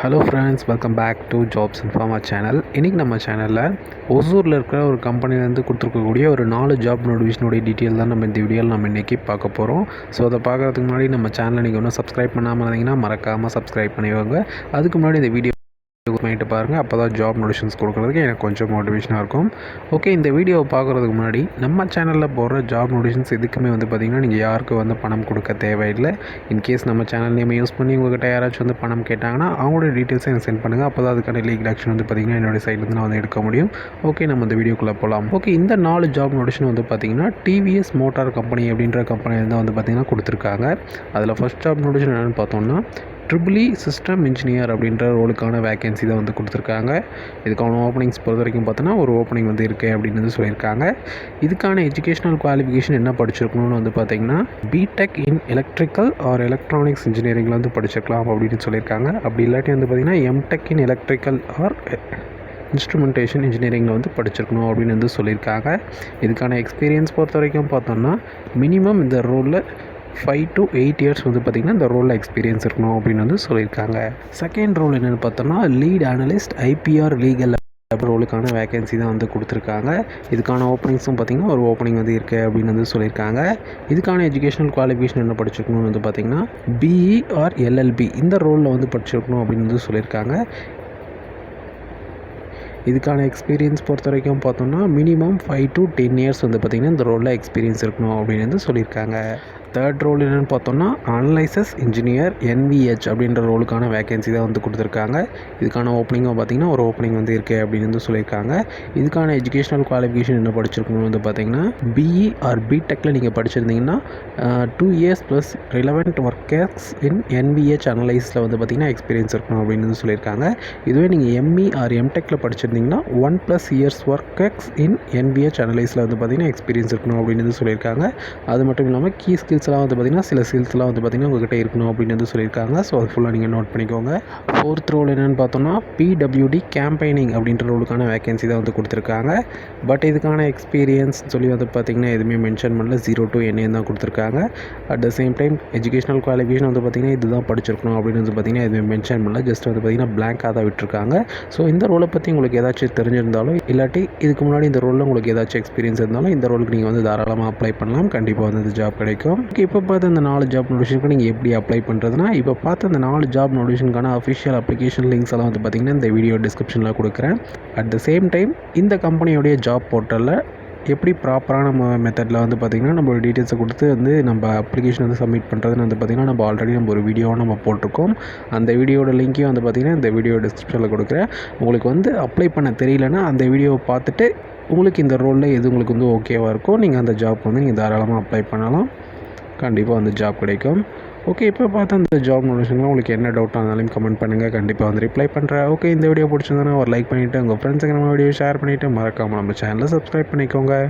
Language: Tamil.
Hello friends, welcome back to jobs informa channel. இன்றைக்கி நம்ம சேனலில் ஒசூரில் இருக்கிற ஒரு கம்பெனிலேருந்து கொடுத்துருக்கக்கூடிய ஒரு 4 ஜாப் நோட்டிஃபிகேஷனுடைய டீட்டெயில் தான் நம்ம இந்த வீடியோவில் நம்ம இன்றைக்கி பார்க்க போகிறோம். ஸோ அதை பார்க்குறதுக்கு முன்னாடி நம்ம சேனலை நீங்கள் ஒன்றும் சப்ஸ்கிரைப் பண்ணாமல் இருந்தீங்கன்னா மறக்காமல் சப்ஸ்கிரைப் பண்ணிடுவாங்க. அதுக்கு முன்னாடி இந்த வீடியோ பண்ணிட்டு பாருங்கள். அப்போ தான் ஜாப் நோட்டிஃபிகேஷன்ஸ் கொடுக்குறதுக்கு எனக்கு கொஞ்சம் மோட்டிவேஷனாக இருக்கும். ஓகே, இந்த வீடியோவை பார்க்குறதுக்கு முன்னாடி நம்ம சேனலில் போடுற ஜாப் நோட்டிஃபிகேஷன்ஸ் எதுக்குமே பார்த்திங்கன்னா நீங்கள் யாருக்கும் பணம் கொடுக்க தேவையில்லை. இன்கேஸ் நம்ம சேனல் நேம் யூஸ் பண்ணி உங்கள்கிட்ட யாராச்சும் பணம் கேட்டாங்கன்னா அவங்களோட டீட்டெயில்ஸை எனக்கு சென்ட் பண்ணுங்கள். அப்போ தான் அதுக்கான லீகல் ஆக்ஷன் பார்த்திங்கன்னா என்னோடய சைட்லேருந்து நான் எடுக்க முடியும். ஓகே, நம்ம இந்த வீடியோக்குள்ளே போகலாம். ஓகே, இந்த 4 ஜாப் நோட்டிஃபிகேஷன் பார்த்திங்கன்னா டிவிஎஸ் மோட்டார் கம்பெனி அப்படின்ற கம்பெனியில் தான் பார்த்திங்கன்னா கொடுத்துருக்காங்க. அதில் ஃபஸ்ட் ஜாப் நோட்டிஃபிகேஷன் என்னென்னு பார்த்தோம்னா ட்ரிபிள் சிஸ்டம் இன்ஜினியர் அப்படின்ற ரோலுக்கான வேகன்சி தான் கொடுத்துருக்காங்க. இதுக்கான ஓப்பனிங்ஸ் பொறுத்த வரைக்கும் பார்த்தோன்னா ஒரு ஓப்பனிங் இருக்குது அப்படின்னு சொல்லியிருக்காங்க. இதுக்கான எஜுகேஷனல் குவாலிஃபிகேஷன் என்ன படிச்சிருக்கணும்னு பார்த்திங்கன்னா B Tech in electrical or electronics இன்ஜினியரிங்கில் படிச்சிருக்கலாம் அப்படின்னு சொல்லியிருக்காங்க. அப்படி இல்லாட்டி பார்த்திங்கன்னா M Tech in electrical or instrumentation இன்ஜினியரிங்கில் படிச்சிருக்கணும் அப்படின்னு சொல்லியிருக்காங்க. இதுக்கான எக்ஸ்பீரியன்ஸ் பொறுத்த வரைக்கும் பார்த்தோம்னா மினிமம் இந்த ரோலில் 5 to 8 இயர்ஸ் பார்த்திங்கன்னா இந்த ரோலில் எக்ஸ்பீரியன்ஸ் இருக்கணும் அப்படின்னு சொல்லியிருக்காங்க. செகண்ட் ரோல் என்னென்னு பார்த்தோம்னா லீட் அனலிஸ்ட் ஐபிஆர் லீகல் ரோலுக்கான வேகன்சி தான் கொடுத்துருக்காங்க. இதுக்கான ஓப்பனிங்ஸும் பார்த்திங்கன்னா ஒரு ஓப்பனிங் இருக்குது அப்படின்னு சொல்லியிருக்காங்க. இதுக்கான எஜுகேஷனல் குவாலிஃபிகேஷன் என்ன படிச்சிருக்கணும்னு பார்த்திங்கன்னா பிஇ ஆர் எல்எல்பி இந்த ரோலில் படிச்சிருக்கணும் அப்படின்னு சொல்லியிருக்காங்க. இதுக்கான எக்ஸ்பீரியன்ஸ் பொறுத்த வரைக்கும் பார்த்தோம்னா மினிமம் 5 to 10 இயர்ஸ் பார்த்திங்கன்னா இந்த ரோலில் எக்ஸ்பீரியன்ஸ் இருக்கணும் அப்படின்னு சொல்லியிருக்காங்க. தேர்ட் ரோல் என்னென்னு பார்த்தோம்னா அனலைசஸ் இன்ஜினியர் என்விஹெச் அப்படின்ற ரோலுக்கான வேகன்சி தான் கொடுத்துருக்காங்க. இதுக்கான ஓப்பனிங்கும் பார்த்திங்கன்னா ஒரு ஓப்பனிங் இருக்குது அப்படின்னு சொல்லியிருக்காங்க. இதுக்கான எஜுகேஷனல் குவாலிஃபிகேஷன் என்ன படிச்சிருக்கணும் பார்த்திங்கன்னா பிஇ ஆர் பிடெக்கில் நீங்கள் படிச்சிருந்தீங்கன்னா 2 years plus relevant workers in NVH அனலைஸில் பார்த்திங்கன்னா எக்ஸ்பீரியன்ஸ் இருக்கணும் அப்படின்னு சொல்லியிருக்காங்க. இதுவே நீங்கள் எம்இ ஆர் எம்டெக்கில் படிச்சிருந்தீங்கன்னா 1+ இயர்ஸ் ஒர்க்கர்ஸ் இன் என்விஹெச் அனலைஸில் பார்த்திங்கன்னா எக்ஸ்பீரியன்ஸ் இருக்கணும் அப்படின்னு சொல்லியிருக்காங்க. அது மட்டும் இல்லாமல் கீ ஸ்கில்ஸ்லாம் பார்த்திங்கன்னா சில ஸ்கில்ஸ்லாம் பார்த்திங்கன்னா உங்கள்கிட்ட இருக்கணும் அப்படின்னு சொல்லியிருக்காங்க. ஸோ அது ஃபுல்லாக நீங்கள் நோட் பண்ணிக்கோங்க. ஃபோர்த் ரோல் என்னென்னு பார்த்தோம்னா பிடபிள்யூடி கேம்பெயினிங் அப்படின்ற ரோலுக்கான வேகன்சி தான் கொடுத்துருக்காங்க. பட் இதுக்கான எக்ஸ்பீரியன்ஸ் சொல்லி பார்த்திங்கன்னா எதுவுமே மென்ஷன் பண்ணல. 0 to NA தான் கொடுத்துருக்காங்க. At the same time educational qualification பார்த்திங்கன்னா இதுதான் படிச்சிருக்கணும் அப்படின்னு பார்த்திங்கன்னா எதுவுமே மென்ஷன் பண்ணல. ஜஸ்ட் பார்த்திங்கன்னா பிளாங்காக தான் விட்டுருக்காங்க. ஸோ இந்த ரோலை பற்றி உங்களுக்கு ஏதாச்சும் தெரிஞ்சிருந்தாலும் இல்லாட்டி இதுக்கு முன்னாடி இந்த ரோலில் உங்களுக்கு ஏதாச்சும் எக்ஸ்பீரியன்ஸ் இருந்தாலும் இந்த ரோலுக்கு நீங்கள் தாராளமாக அப்ளை பண்ணலாம். கண்டிப்பாக இந்த ஜாப் கிடைக்கும். ஓகே, இப்போ பார்த்து இந்த 4 ஜாப் நோட்டிஃபிகேஷனுக்கு நீங்கள் எப்படி அப்ளை பண்ணுறதுனா இப்போ பார்த்து இந்த 4 ஜாப் நோட்டிஃபிகேஷனுக்கான அஃபிஷியல் அப்ளிகேஷன் லிங்க்ஸ் எல்லாம் பார்த்திங்கன்னா இந்த வீடியோ டிஸ்கிரிப்ஷனில் கொடுக்குறேன். அட் த சேம் டைம் இந்த கம்பெனியோடைய ஜாப் போர்ட்டலில் எப்படி ப்ராப்பரான மெத்தடில் பார்த்திங்கன்னா நம்மளோட டீட்டெயில்ஸை கொடுத்து நம்ம அப்ளிகேஷன் சப்மிட் பண்ணுறதுன்னு பார்த்திங்கன்னா நம்ம ஆல்ரெடி ஒரு வீடியோவை நம்ம போட்டிருக்கோம். அந்த வீடியோட லிங்க்கையும் பார்த்திங்கன்னா இந்த வீடியோ டிஸ்கிரிப்ஷனில் கொடுக்குறேன். உங்களுக்கு அப்ளை பண்ண தெரியலன்னா அந்த வீடியோவை பார்த்துட்டு உங்களுக்கு இந்த ரோலில் எது உங்களுக்கு ஓகேவாக இருக்கோ நீங்கள் அந்த ஜாப் நீங்கள் தாராளமாக அப்ளை பண்ணலாம். கண்டிப்பாக அந்த ஜாப் கிடைக்கும். ஓகே, இப்போ பார்த்தா அந்த ஜாப் நோட்டிஃபிகேஷனில் உங்களுக்கு என்ன டவுட்டாக இருந்தாலும் கமெண்ட் பண்ணுங்கள். கண்டிப்பாக ரிப்ளை பண்ணுறேன். ஓகே, இந்த வீடியோ பிடிச்சிருந்தா ஒரு லைக் பண்ணிவிட்டு உங்கள் ஃப்ரெண்ட்ஸுக்கு நம்ம வீடியோ ஷேர் பண்ணிவிட்டு மறக்காமல் நம்ம சேனலை சப்ஸ்கிரைப் பண்ணிக்கோங்க.